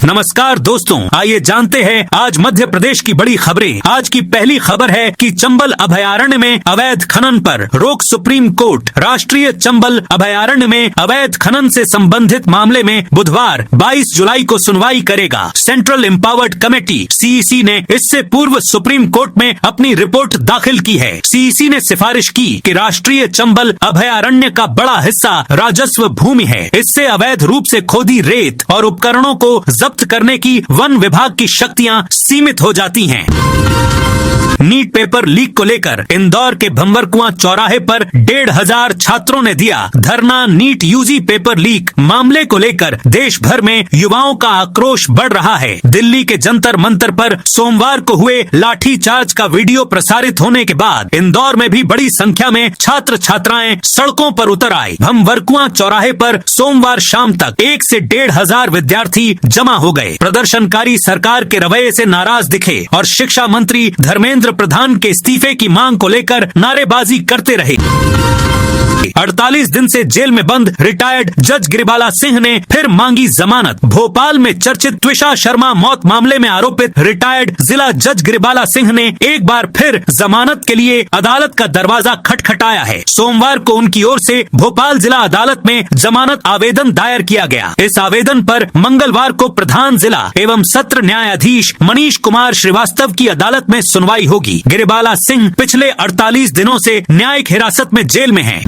नमस्कार दोस्तों, आइए जानते हैं आज मध्य प्रदेश की बड़ी खबरें। आज की पहली खबर है कि चंबल अभयारण्य में अवैध खनन पर रोक सुप्रीम कोर्ट। राष्ट्रीय चंबल अभयारण्य में अवैध खनन से संबंधित मामले में बुधवार 22 जुलाई को सुनवाई करेगा। सेंट्रल एम्पावर्ड कमेटी सीईसी ने इससे पूर्व सुप्रीम कोर्ट में अपनी रिपोर्ट दाखिल की है। सीईसी ने सिफारिश की कि राष्ट्रीय चंबल अभयारण्य का बड़ा हिस्सा राजस्व भूमि है। इससे अवैध रूप से खोदी रेत और उपकरणों को जब्त करने की वन विभाग की शक्तियां सीमित हो जाती हैं। नीट पेपर लीक को लेकर इंदौर के भंवरकुआं चौराहे पर 1,500 छात्रों ने दिया धरना। नीट यूजी पेपर लीक मामले को लेकर देश भर में युवाओं का आक्रोश बढ़ रहा है। दिल्ली के जंतर मंतर पर सोमवार को हुए लाठीचार्ज का वीडियो प्रसारित होने के बाद इंदौर में भी बड़ी संख्या में छात्र छात्राएं सड़कों पर उतर आए। भंवरकुआं चौराहे पर सोमवार शाम तक 1 से 1,500 विद्यार्थी जमा हो गए। प्रदर्शनकारी सरकार के रवैये से नाराज दिखे और शिक्षा मंत्री धर्मेंद्र प्रधान के इस्तीफे की मांग को लेकर नारेबाजी करते रहे। 48 दिन से जेल में बंद रिटायर्ड जज गिरिबाला सिंह ने फिर मांगी जमानत। भोपाल में चर्चित त्विषा शर्मा मौत मामले में आरोपित रिटायर्ड जिला जज गिरिबाला सिंह ने एक बार फिर जमानत के लिए अदालत का दरवाजा खटखटाया है। सोमवार को उनकी ओर से भोपाल जिला अदालत में जमानत आवेदन दायर किया गया। इस आवेदन पर मंगलवार को प्रधान जिला एवं सत्र न्यायाधीश मनीष कुमार श्रीवास्तव की अदालत में सुनवाई होगी। गिरिबाला सिंह पिछले 48 दिनों से न्यायिक हिरासत में जेल में हैं।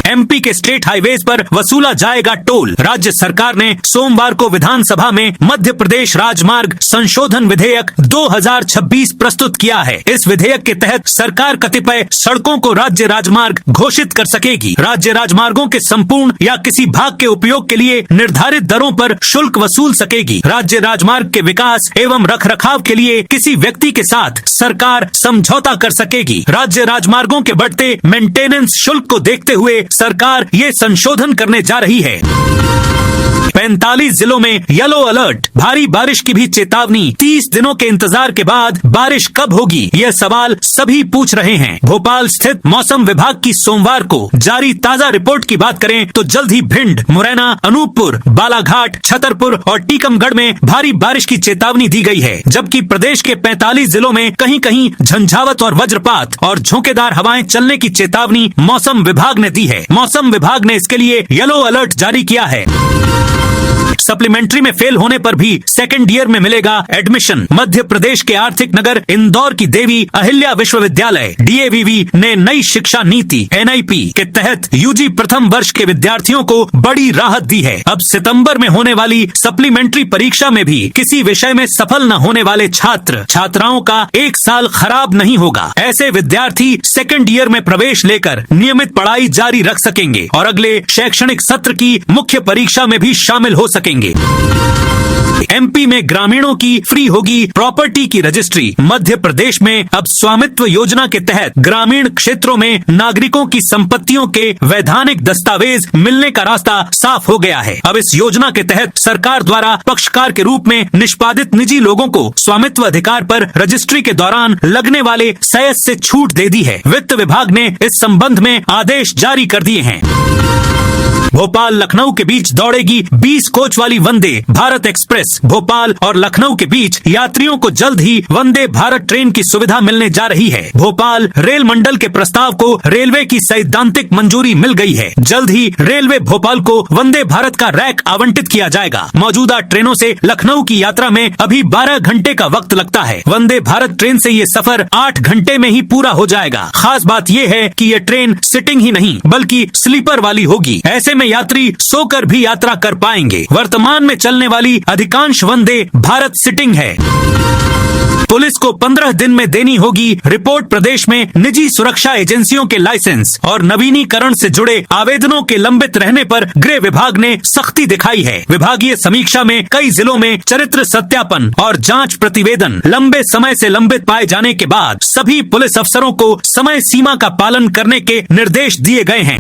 एमपी के स्टेट हाईवेज पर वसूला जाएगा टोल। राज्य सरकार ने सोमवार को विधानसभा में मध्य प्रदेश राजमार्ग संशोधन विधेयक 2026 प्रस्तुत किया है। इस विधेयक के तहत सरकार कतिपय सड़कों को राज्य राजमार्ग घोषित कर सकेगी। राज्य राजमार्गों के संपूर्ण या किसी भाग के उपयोग के लिए निर्धारित दरों पर शुल्क वसूल सकेगी। राज्य राजमार्ग के विकास एवं रखरखाव के लिए किसी व्यक्ति के साथ सरकार समझौता कर सकेगी। राज्य राजमार्गों के बढ़ते मेंटेनेंस शुल्क को देखते हुए सरकार ये संशोधन करने जा रही है। 45 जिलों में येलो अलर्ट, भारी बारिश की भी चेतावनी। 30 दिनों के इंतजार के बाद बारिश कब होगी, यह सवाल सभी पूछ रहे हैं। भोपाल स्थित मौसम विभाग की सोमवार को जारी ताजा रिपोर्ट की बात करें तो जल्द ही भिंड, मुरैना, अनूपपुर, बालाघाट, छतरपुर और टीकमगढ़ में भारी बारिश की चेतावनी दी गई है। जबकि प्रदेश के 45 जिलों में कहीं कहीं झंझावत और वज्रपात और झोंकेदार हवाएं चलने की चेतावनी मौसम विभाग ने दी है। मौसम विभाग ने इसके लिए येलो अलर्ट जारी किया है। सप्लीमेंट्री में फेल होने पर भी सेकेंड ईयर में मिलेगा एडमिशन। मध्य प्रदेश के आर्थिक नगर इंदौर की देवी अहिल्या विश्वविद्यालय डीएवीवी ने नई शिक्षा नीति एनआईपी के तहत यूजी प्रथम वर्ष के विद्यार्थियों को बड़ी राहत दी है। अब सितंबर में होने वाली सप्लीमेंट्री परीक्षा में भी किसी विषय में सफल न होने वाले छात्र छात्राओं का 1 साल खराब नहीं होगा। ऐसे विद्यार्थी सेकेंड ईयर में प्रवेश लेकर नियमित पढ़ाई जारी रख सकेंगे और अगले शैक्षणिक सत्र की मुख्य परीक्षा में भी शामिल हो सकेंगे। एमपी में ग्रामीणों की फ्री होगी प्रॉपर्टी की रजिस्ट्री। मध्य प्रदेश में अब स्वामित्व योजना के तहत ग्रामीण क्षेत्रों में नागरिकों की संपत्तियों के वैधानिक दस्तावेज मिलने का रास्ता साफ हो गया है। अब इस योजना के तहत सरकार द्वारा पक्षकार के रूप में निष्पादित निजी लोगों को स्वामित्व अधिकार पर रजिस्ट्री के दौरान लगने वाले सेस से छूट दे दी है। वित्त विभाग ने इस संबंध में आदेश जारी कर दिए हैं। भोपाल लखनऊ के बीच दौड़ेगी 20 कोच वाली वंदे भारत एक्सप्रेस। भोपाल और लखनऊ के बीच यात्रियों को जल्द ही वंदे भारत ट्रेन की सुविधा मिलने जा रही है। भोपाल रेल मंडल के प्रस्ताव को रेलवे की सैद्धांतिक मंजूरी मिल गई है। जल्द ही रेलवे भोपाल को वंदे भारत का रैक आवंटित किया जाएगा। मौजूदा ट्रेनों से लखनऊ की यात्रा में अभी 12 घंटे का वक्त लगता है। वंदे भारत ट्रेन से ये सफर 8 घंटे में ही पूरा हो जाएगा। खास बात ये है कि ये ट्रेन सिटिंग ही नहीं बल्कि स्लीपर वाली होगी। ऐसे में यात्री सोकर भी यात्रा कर पाएंगे। वर्तमान में चलने वाली अधिकांश वंदे भारत सिटिंग है। पुलिस को 15 दिन में देनी होगी रिपोर्ट। प्रदेश में निजी सुरक्षा एजेंसियों के लाइसेंस और नवीनीकरण से जुड़े आवेदनों के लंबित रहने पर गृह विभाग ने सख्ती दिखाई है। विभागीय समीक्षा में कई जिलों में चरित्र सत्यापन और जांच प्रतिवेदन लंबे समय से लंबित पाए जाने के बाद सभी पुलिस अफसरों को समय सीमा का पालन करने के निर्देश दिए गए हैं।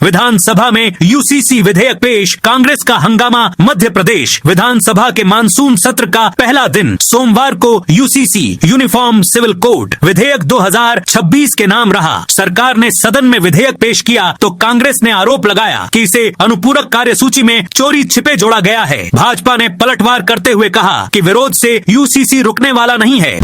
विधान विधानसभा में यूसीसी विधेयक पेश, कांग्रेस का हंगामा। मध्य प्रदेश विधानसभा के मानसून सत्र का पहला दिन सोमवार को यूसीसी यूनिफॉर्म सिविल कोड विधेयक 2026 के नाम रहा। सरकार ने सदन में विधेयक पेश किया तो कांग्रेस ने आरोप लगाया कि इसे अनुपूरक कार्यसूची में चोरी छिपे जोड़ा गया है। भाजपा ने पलटवार करते हुए कहा कि विरोध से यूसीसी रुकने वाला नहीं है।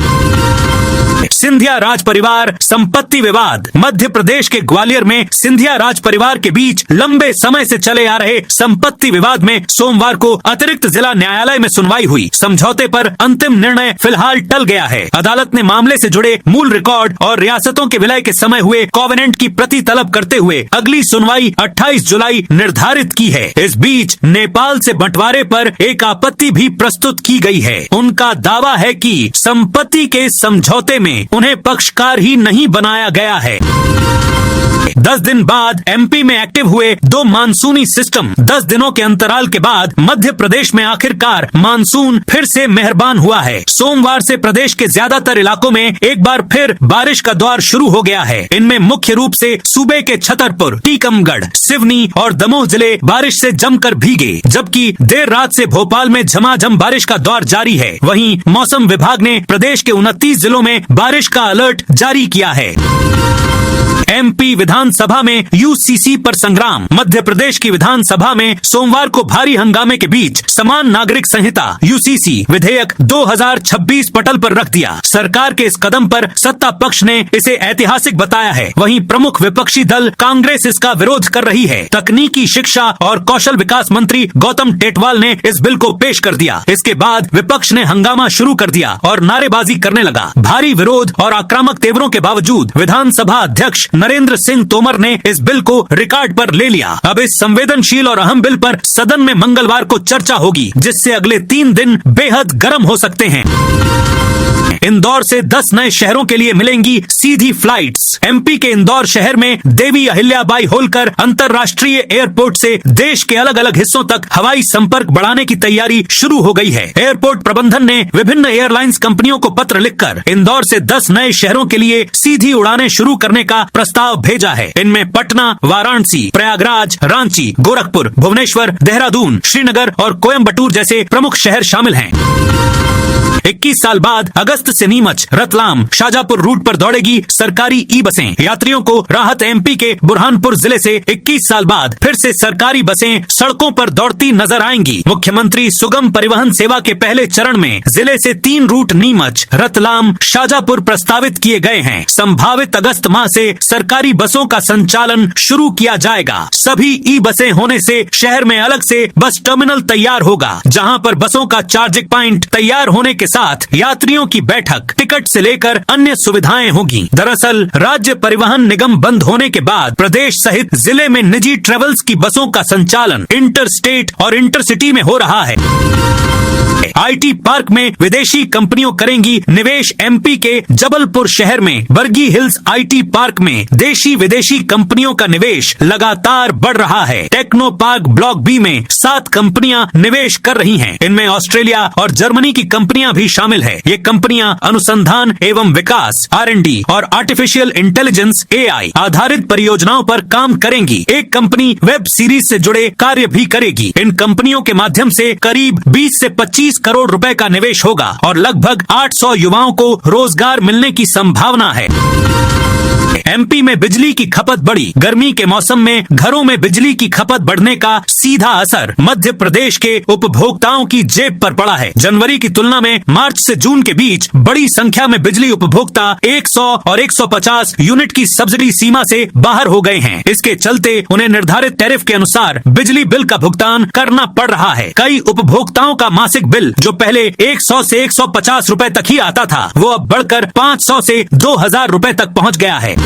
सिंधिया राज परिवार संपत्ति विवाद। मध्य प्रदेश के ग्वालियर में सिंधिया राज परिवार के बीच लंबे समय से चले आ रहे संपत्ति विवाद में सोमवार को अतिरिक्त जिला न्यायालय में सुनवाई हुई। समझौते पर अंतिम निर्णय फिलहाल टल गया है। अदालत ने मामले से जुड़े मूल रिकॉर्ड और रियासतों के विलय के समय हुए कॉवेनेंट की प्रति तलब करते हुए अगली सुनवाई 28 जुलाई निर्धारित की है। इस बीच नेपाल से बंटवारे पर एक आपत्ति भी प्रस्तुत की गई है। उनका दावा है कि संपत्ति के समझौते में उन्हें पक्षकार ही नहीं बनाया गया है। 10 दिन बाद एमपी में एक्टिव हुए 2 मानसूनी सिस्टम। 10 दिनों के अंतराल के बाद मध्य प्रदेश में आखिरकार मानसून फिर से मेहरबान हुआ है। सोमवार से प्रदेश के ज्यादातर इलाकों में एक बार फिर बारिश का दौर शुरू हो गया है। इनमें मुख्य रूप से सूबे के छतरपुर, टीकमगढ़, सिवनी और दमोह जिले बारिश से जमकर भीगे, जबकि देर रात से भोपाल में झमाझम बारिश का दौर जारी है। वहीं मौसम विभाग ने प्रदेश के 29 जिलों में बारिश का अलर्ट जारी किया है। एमपी विधानसभा में यूसीसी पर संग्राम। मध्य प्रदेश की विधानसभा में सोमवार को भारी हंगामे के बीच समान नागरिक संहिता यूसीसी विधेयक 2026 पटल पर रख दिया। सरकार के इस कदम पर सत्ता पक्ष ने इसे ऐतिहासिक बताया है। वहीं प्रमुख विपक्षी दल कांग्रेस इसका विरोध कर रही है। तकनीकी शिक्षा और कौशल विकास मंत्री गौतम टेटवाल ने इस बिल को पेश कर दिया। इसके बाद विपक्ष ने हंगामा शुरू कर दिया और नारेबाजी करने लगा। भारी विरोध और आक्रामक तेवरों के बावजूद विधानसभा अध्यक्ष नरेंद्र सिंह तोमर ने इस बिल को रिकॉर्ड पर ले लिया। अब इस संवेदनशील और अहम बिल पर सदन में मंगलवार को चर्चा होगी, जिससे अगले 3 दिन बेहद गर्म हो सकते हैं। इंदौर से 10 नए शहरों के लिए मिलेंगी सीधी फ्लाइट्स। एमपी के इंदौर शहर में देवी अहिल्याबाई होलकर अंतर्राष्ट्रीय एयरपोर्ट से देश के अलग अलग हिस्सों तक हवाई संपर्क बढ़ाने की तैयारी शुरू हो गई है। एयरपोर्ट प्रबंधन ने विभिन्न एयरलाइंस कंपनियों को पत्र लिखकर इंदौर से 10 नए शहरों के लिए सीधी उड़ानें शुरू करने का प्रस्ताव भेजा है। इनमें पटना, वाराणसी, प्रयागराज, रांची, गोरखपुर, भुवनेश्वर, देहरादून, श्रीनगर और कोयम्बटूर जैसे प्रमुख शहर शामिल हैं। 21 साल बाद अगस्त से नीमच, रतलाम, शाजापुर रूट पर दौड़ेगी सरकारी ई बसें। यात्रियों को राहत। एमपी के बुरहानपुर जिले से 21 साल बाद फिर से सरकारी बसें सड़कों पर दौड़ती नजर आएंगी। मुख्यमंत्री सुगम परिवहन सेवा के पहले चरण में जिले से 3 रूट नीमच, रतलाम, शाजापुर प्रस्तावित किए गए हैं। संभावित अगस्त माह से सरकारी बसों का संचालन शुरू किया जाएगा। सभी ई बसें होने से शहर में अलग से बस टर्मिनल तैयार होगा, जहां पर बसों का चार्जिंग पॉइंट तैयार होने के साथ यात्रियों की बैठक, टिकट से लेकर अन्य सुविधाएं होगी। दरअसल राज्य परिवहन निगम बंद होने के बाद प्रदेश सहित जिले में निजी ट्रेवल्स की बसों का संचालन इंटर स्टेट और इंटरसिटी में हो रहा है। आईटी पार्क में विदेशी कंपनियों करेंगी निवेश। एमपी के जबलपुर शहर में बर्गी हिल्स आईटी पार्क में देशी विदेशी कंपनियों का निवेश लगातार बढ़ रहा है। टेक्नो पार्क ब्लॉक बी में 7 कंपनियां निवेश कर रही हैं। इनमें ऑस्ट्रेलिया और जर्मनी की कंपनियां भी शामिल है। ये कंपनियां अनुसंधान एवं विकास R&D और आर्टिफिशियल इंटेलिजेंस AI आधारित परियोजनाओं पर काम करेंगी। एक कंपनी वेब सीरीज से जुड़े कार्य भी करेगी। इन कंपनियों के माध्यम से करीब 20 से 25 करोड़ रुपए का निवेश होगा और लगभग 800 युवाओं को रोजगार मिलने की संभावना है। एमपी में बिजली की खपत बढ़ी। गर्मी के मौसम में घरों में बिजली की खपत बढ़ने का सीधा असर मध्य प्रदेश के उपभोक्ताओं की जेब पर पड़ा है। जनवरी की तुलना में मार्च से जून के बीच बड़ी संख्या में बिजली उपभोक्ता 100 और 150 यूनिट की सब्सिडी सीमा से बाहर हो गए हैं। इसके चलते उन्हें निर्धारित टैरिफ के अनुसार बिजली बिल का भुगतान करना पड़ रहा है। कई उपभोक्ताओं का मासिक बिल जो पहले 100 से 150 रुपए तक ही आता था, वो अब बढ़कर 500 से 2000 रुपए तक पहुंच गया है।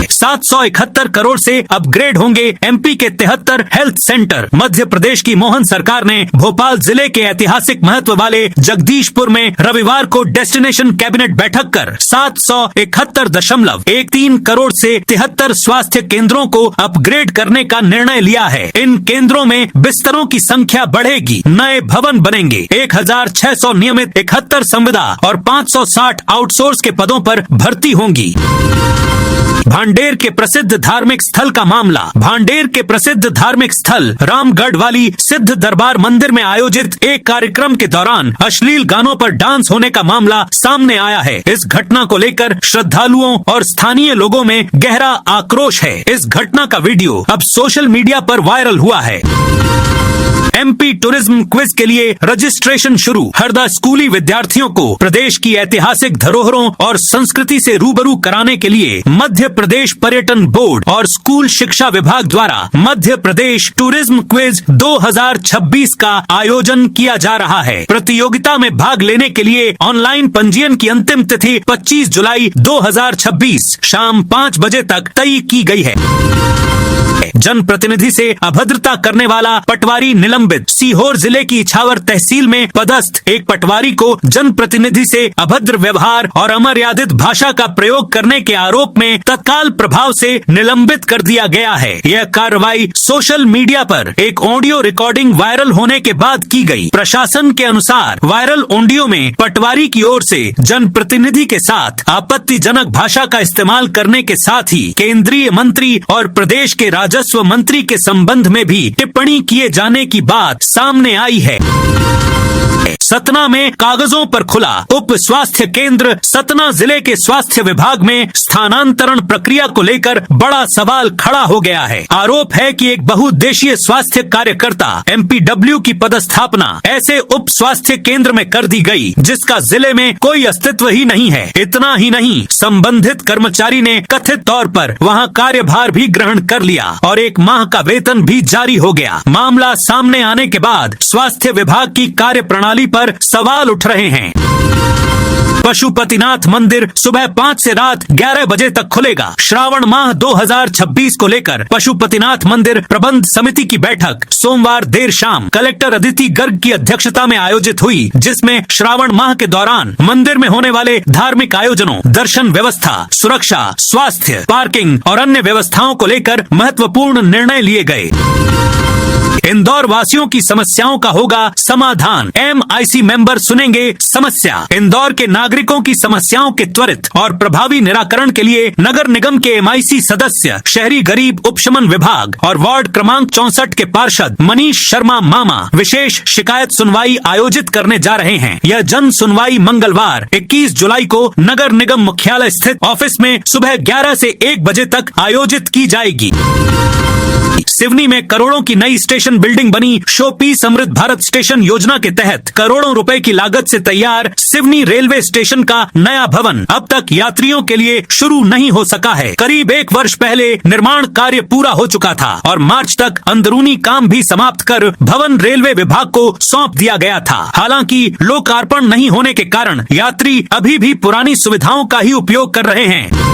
771 करोड़ से अपग्रेड होंगे एमपी के 73 हेल्थ सेंटर। मध्य प्रदेश की मोहन सरकार ने भोपाल जिले के ऐतिहासिक महत्व वाले जगदीशपुर में रविवार को डेस्टिनेशन कैबिनेट बैठक कर 771.13 करोड़ से 73 स्वास्थ्य केंद्रों को अपग्रेड करने का निर्णय लिया है। इन केंद्रों में बिस्तरों की संख्या बढ़ेगी, नए भवन बनेंगे। बढ़ाएंगे। 1600 नियमित, 71 संविदा और 560 आउटसोर्स के पदों पर भर्ती होंगी। भांडेर के प्रसिद्ध धार्मिक स्थल का मामला। भांडेर के प्रसिद्ध धार्मिक स्थल रामगढ़ वाली सिद्ध दरबार मंदिर में आयोजित एक कार्यक्रम के दौरान अश्लील गानों पर डांस होने का मामला सामने आया है। इस घटना को लेकर श्रद्धालुओं और स्थानीय लोगों में गहरा आक्रोश है। इस घटना का वीडियो अब सोशल मीडिया पर वायरल हुआ है। एमपी टूरिज्म क्विज के लिए रजिस्ट्रेशन शुरू। हरदा स्कूली विद्यार्थियों को प्रदेश की ऐतिहासिक धरोहरों और संस्कृति से रूबरू कराने के लिए मध्य प्रदेश पर्यटन बोर्ड और स्कूल शिक्षा विभाग द्वारा मध्य प्रदेश टूरिज्म क्विज 2026 का आयोजन किया जा रहा है। प्रतियोगिता में भाग लेने के लिए ऑनलाइन पंजीयन की अंतिम तिथि 25 जुलाई 2026 शाम 5 बजे तक तय की गई है। जनप्रतिनिधि से अभद्रता करने वाला पटवारी निलंबित। सीहोर जिले की इछावर तहसील में पदस्थ एक पटवारी को जनप्रतिनिधि से अभद्र व्यवहार और अमर्यादित भाषा का प्रयोग करने के आरोप में तत्काल प्रभाव से निलंबित कर दिया गया है। यह कार्रवाई सोशल मीडिया पर एक ऑडियो रिकॉर्डिंग वायरल होने के बाद की गई। प्रशासन के अनुसार वायरल ऑडियो में पटवारी की ओर से जनप्रतिनिधि के साथ आपत्तिजनक भाषा का इस्तेमाल करने के साथ ही केंद्रीय मंत्री और प्रदेश के राजस्व मंत्री के संबंध में भी टिप्पणी किए जाने की बात सामने आई है। सतना में कागजों पर खुला उप स्वास्थ्य केंद्र। सतना जिले के स्वास्थ्य विभाग में स्थानांतरण प्रक्रिया को लेकर बड़ा सवाल खड़ा हो गया है। आरोप है कि एक बहुउद्देशीय स्वास्थ्य कार्यकर्ता एमपीडब्ल्यू की पदस्थापना ऐसे उप स्वास्थ्य केंद्र में कर दी गई जिसका जिले में कोई अस्तित्व ही नहीं है। इतना ही नहीं, संबंधित कर्मचारी ने कथित तौर पर वहां कार्यभार भी ग्रहण कर लिया और 1 माह का वेतन भी जारी हो गया। मामला सामने आने के बाद स्वास्थ्य विभाग की कार्यप्रणाली पर सवाल उठ रहे हैं। पशुपतिनाथ मंदिर सुबह 5 से रात 11 बजे तक खुलेगा। श्रावण माह 2026 को लेकर पशुपतिनाथ मंदिर प्रबंध समिति की बैठक सोमवार देर शाम कलेक्टर अदिति गर्ग की अध्यक्षता में आयोजित हुई, जिसमें श्रावण माह के दौरान मंदिर में होने वाले धार्मिक आयोजनों, दर्शन व्यवस्था, सुरक्षा, स्वास्थ्य, पार्किंग और अन्य व्यवस्थाओं को लेकर महत्वपूर्ण निर्णय लिए गए। इंदौर वासियों की समस्याओं का होगा समाधान। MIC मेंबर सुनेंगे समस्या। इंदौर के नागरिकों की समस्याओं के त्वरित और प्रभावी निराकरण के लिए नगर निगम के MIC सदस्य, शहरी गरीब उपशमन विभाग और वार्ड क्रमांक 64 के पार्षद मनीष शर्मा मामा विशेष शिकायत सुनवाई आयोजित करने जा रहे हैं। यह जन सुनवाई मंगलवार 21 जुलाई को नगर निगम मुख्यालय स्थित ऑफिस में सुबह 11 से 1 बजे तक आयोजित की जाएगी। सिवनी में करोड़ों की नई स्टेशन बिल्डिंग बनी। शोपीस अमृत भारत स्टेशन योजना के तहत करोड़ों रुपए की लागत से तैयार सिवनी रेलवे स्टेशन का नया भवन अब तक यात्रियों के लिए शुरू नहीं हो सका है। करीब 1 वर्ष पहले निर्माण कार्य पूरा हो चुका था और मार्च तक अंदरूनी काम भी समाप्त कर भवन रेलवे विभाग को सौंप दिया गया था। हालांकि लोकार्पण नहीं होने के कारण यात्री अभी भी पुरानी सुविधाओं का ही उपयोग कर रहे हैं।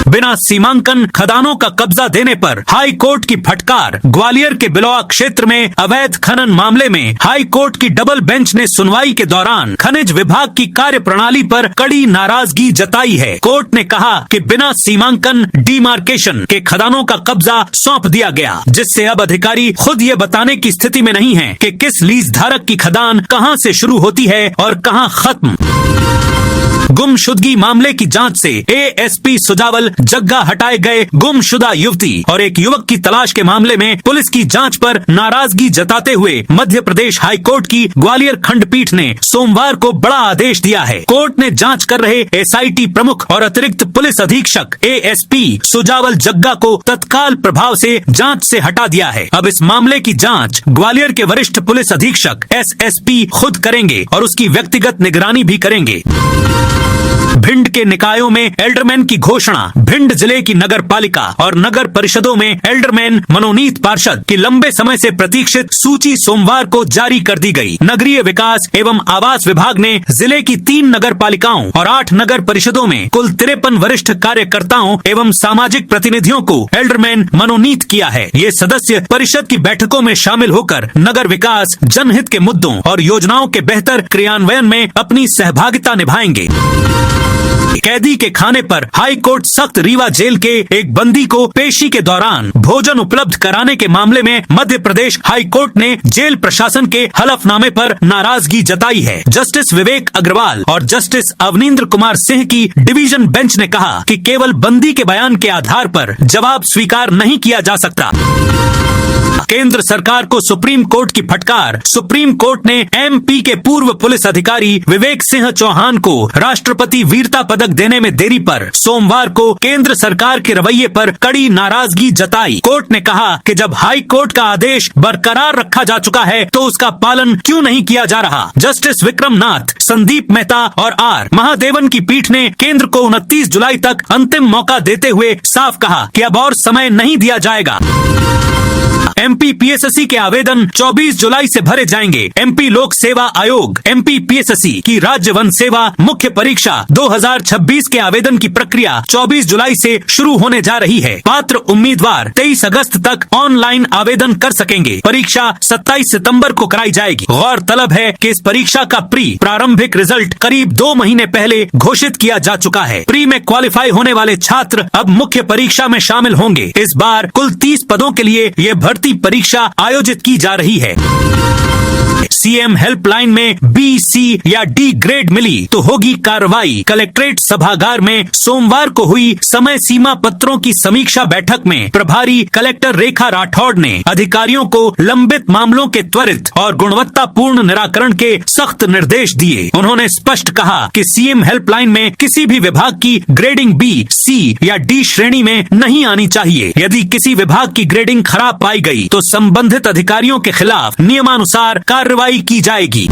बिना सीमांकन खदानों का कब्जा देने पर हाई कोर्ट की फटकार। ग्वालियर के बिलौआ क्षेत्र में अवैध खनन मामले में हाई कोर्ट की डबल बेंच ने सुनवाई के दौरान खनिज विभाग की कार्यप्रणाली पर कड़ी नाराजगी जताई है। कोर्ट ने कहा कि बिना सीमांकन डीमार्केशन के खदानों का कब्जा सौंप दिया गया, जिससे अब अधिकारी खुद ये बताने की स्थिति में नहीं है कि किस लीज धारक की खदान कहां से शुरू होती है और कहां खत्म। गुमशुदगी मामले की जांच से ASP सुजावल जग्गा हटाए गए। गुमशुदा युवती और एक युवक की तलाश के मामले में पुलिस की जांच पर नाराजगी जताते हुए मध्य प्रदेश हाई कोर्ट की ग्वालियर खंडपीठ ने सोमवार को बड़ा आदेश दिया है। कोर्ट ने जांच कर रहे SIT प्रमुख और अतिरिक्त पुलिस अधीक्षक ASP सुजावल जग्गा को तत्काल प्रभाव से जांच से हटा दिया है। अब इस मामले की जांच ग्वालियर के वरिष्ठ पुलिस अधीक्षक SSP खुद करेंगे और उसकी व्यक्तिगत निगरानी भी करेंगे। भिंड के निकायों में एल्डरमैन की घोषणा। भिंड जिले की नगर पालिका और नगर परिषदों में एल्डरमैन मनोनीत पार्षद की लंबे समय से प्रतीक्षित सूची सोमवार को जारी कर दी गई। नगरीय विकास एवं आवास विभाग ने जिले की 3 नगर पालिकाओं और 8 नगर परिषदों में कुल 53 वरिष्ठ कार्यकर्ताओं एवं सामाजिक प्रतिनिधियों को एल्डरमैन मनोनीत किया है। ये सदस्य परिषद की बैठकों में शामिल होकर नगर विकास, जनहित के मुद्दों और योजनाओं के बेहतर क्रियान्वयन में अपनी सहभागिता निभाएंगे। कैदी के खाने पर हाई कोर्ट सख्त। रीवा जेल के एक बंदी को पेशी के दौरान भोजन उपलब्ध कराने के मामले में मध्य प्रदेश हाई कोर्ट ने जेल प्रशासन के हलफनामे पर नाराजगी जताई है। जस्टिस विवेक अग्रवाल और जस्टिस अवनींद्र कुमार सिंह की डिवीजन बेंच ने कहा कि केवल बंदी के बयान के आधार पर जवाब स्वीकार नहीं किया जा सकता। केंद्र सरकार को सुप्रीम कोर्ट की फटकार। सुप्रीम कोर्ट ने एमपी के पूर्व पुलिस अधिकारी विवेक सिंह चौहान को राष्ट्रपति वीरता पदक देने में देरी पर सोमवार को केंद्र सरकार के रवैये पर कड़ी नाराजगी जताई। कोर्ट ने कहा कि जब हाई कोर्ट का आदेश बरकरार रखा जा चुका है तो उसका पालन क्यों नहीं किया जा रहा। जस्टिस विक्रम नाथ, संदीप मेहता और आर महादेवन की पीठ ने केंद्र को 29 जुलाई तक अंतिम मौका देते हुए साफ कहा कि अब और समय नहीं दिया जाएगा। एमपी पीएसएससी के आवेदन 24 जुलाई से भरे जाएंगे। एमपी लोक सेवा आयोग एमपी पीएसएससी की राज्य वन सेवा मुख्य परीक्षा 2026 के आवेदन की प्रक्रिया 24 जुलाई से शुरू होने जा रही है। पात्र उम्मीदवार 23 अगस्त तक ऑनलाइन आवेदन कर सकेंगे। परीक्षा 27 सितंबर को कराई जाएगी। गौरतलब है कि इस परीक्षा का प्रारंभिक रिजल्ट करीब 2 महीने पहले घोषित किया जा चुका है। प्री में क्वालिफाई होने वाले छात्र अब मुख्य परीक्षा में शामिल होंगे। इस बार कुल 30 पदों के लिए ये भर्ती परीक्षा आयोजित की जा रही है। सीएम हेल्पलाइन में बी, सी या डी ग्रेड मिली तो होगी कार्रवाई। कलेक्ट्रेट सभागार में सोमवार को हुई समय सीमा पत्रों की समीक्षा बैठक में प्रभारी कलेक्टर रेखा राठौड़ ने अधिकारियों को लंबित मामलों के त्वरित और गुणवत्तापूर्ण निराकरण के सख्त निर्देश दिए। उन्होंने स्पष्ट कहा कि सीएम हेल्पलाइन में किसी भी विभाग की ग्रेडिंग बी, सी या डी श्रेणी में नहीं आनी चाहिए। यदि किसी विभाग की ग्रेडिंग खराब पाई गई तो संबंधित अधिकारियों के खिलाफ नियमानुसार कार्रवाई की जाएगी।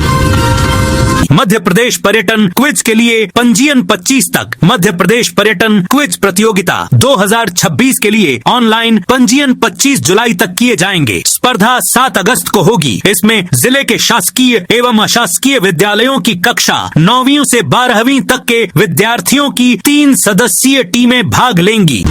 मध्य प्रदेश पर्यटन क्विज के लिए पंजीयन 25 तक। मध्य प्रदेश पर्यटन क्विज प्रतियोगिता 2026 के लिए ऑनलाइन पंजीयन 25 जुलाई तक किए जाएंगे। स्पर्धा 7 अगस्त को होगी। इसमें जिले के शासकीय एवं अशासकीय विद्यालयों की कक्षा 9वीं से 12वीं तक के विद्यार्थियों की 3 सदस्यीय टीमें भाग लेंगी।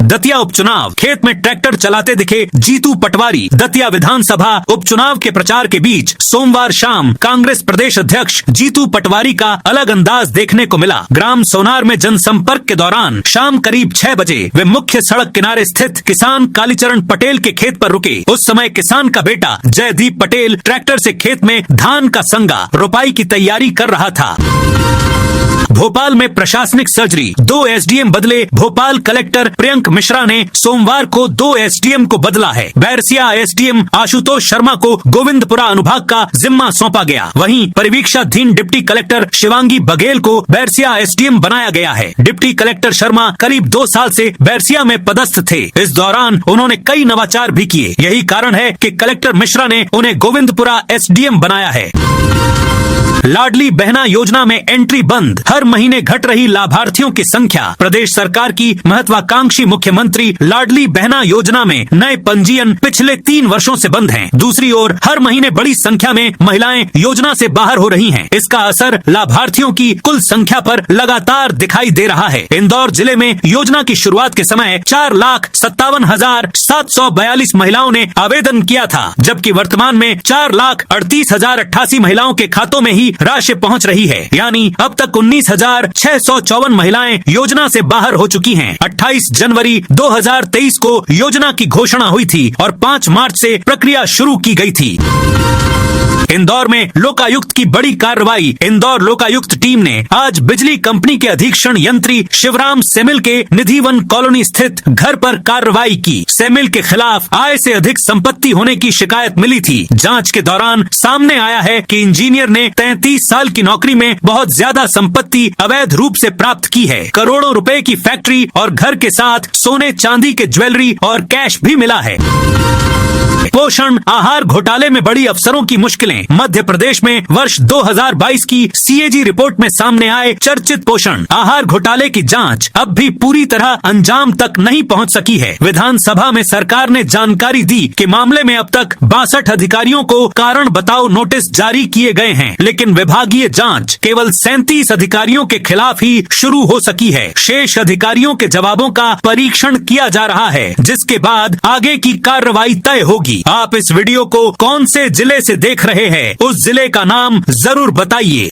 दतिया उपचुनाव। खेत में ट्रैक्टर चलाते दिखे जीतू पटवारी। दतिया विधानसभा उपचुनाव के प्रचार के बीच सोमवार शाम कांग्रेस प्रदेश अध्यक्ष जीतू पटवारी का अलग अंदाज देखने को मिला। ग्राम सोनार में जनसंपर्क के दौरान शाम करीब 6 बजे वे मुख्य सड़क किनारे स्थित किसान कालीचरण पटेल के खेत पर रुके। उस समय किसान का बेटा जयदीप पटेल ट्रैक्टर से खेत में धान का संगा रोपाई की तैयारी कर रहा था। भोपाल में प्रशासनिक सर्जरी। 2 एसडीएम बदले। भोपाल कलेक्टर प्रियंक मिश्रा ने सोमवार को 2 एसडीएम को बदला है। बैरसिया एसडीएम आशुतोष शर्मा को गोविंदपुरा अनुभाग का जिम्मा सौंपा गया। वहीं परिवीक्षाधीन डिप्टी कलेक्टर शिवांगी बघेल को बैरसिया एसडीएम बनाया गया है। डिप्टी कलेक्टर शर्मा करीब 2 साल से बैरसिया में पदस्थ थे। इस दौरान उन्होंने कई नवाचार भी किए। यही कारण है कि कलेक्टर मिश्रा ने उन्हें गोविंदपुरा एसडीएम बनाया है। लाडली बहना योजना में एंट्री बंद। हर महीने घट रही लाभार्थियों की संख्या। प्रदेश सरकार की महत्वाकांक्षी मुख्यमंत्री लाडली बहना योजना में नए पंजीयन पिछले 3 वर्षों से बंद हैं। दूसरी ओर हर महीने बड़ी संख्या में महिलाएं योजना से बाहर हो रही हैं। इसका असर लाभार्थियों की कुल संख्या पर लगातार दिखाई दे रहा है। इंदौर जिले में योजना की शुरुआत के समय 4,57,742 महिलाओं ने आवेदन किया था, जबकि वर्तमान में 4,38,088 महिलाओं के खातों में ही राशि पहुंच रही है। यानी अब तक 19,654 महिलाएं योजना से बाहर हो चुकी हैं। 28 जनवरी 2023 को योजना की घोषणा हुई थी और 5 मार्च से प्रक्रिया शुरू की गई थी। इंदौर में लोकायुक्त की बड़ी कार्रवाई। इंदौर लोकायुक्त टीम ने आज बिजली कंपनी के अधीक्षण यंत्री शिवराम सेमिल के निधिवन कॉलोनी स्थित घर पर कार्रवाई की। सेमिल के खिलाफ आय से अधिक संपत्ति होने की शिकायत मिली थी। जांच के दौरान सामने आया है कि इंजीनियर ने 33 साल की नौकरी में बहुत ज्यादा संपत्ति अवैध रूप से प्राप्त की है। करोड़ों रुपए की फैक्ट्री और घर के साथ सोने चांदी के ज्वेलरी और कैश भी मिला है। पोषण आहार घोटाले में बड़ी अफसरों की मुश्किलें। मध्य प्रदेश में वर्ष 2022 की सीएजी रिपोर्ट में सामने आए चर्चित पोषण आहार घोटाले की जांच अब भी पूरी तरह अंजाम तक नहीं पहुंच सकी है। विधानसभा में सरकार ने जानकारी दी कि मामले में अब तक 62 अधिकारियों को कारण बताओ नोटिस जारी किए गए हैं, लेकिन विभागीय जांच केवल 37 अधिकारियों के खिलाफ ही शुरू हो सकी है। शेष अधिकारियों के जवाबों का परीक्षण किया जा रहा है, जिसके बाद आगे की कार्रवाई तय होगी। आप इस वीडियो को कौन से जिले से देख रहे हैं, उस जिले का नाम जरूर बताइए।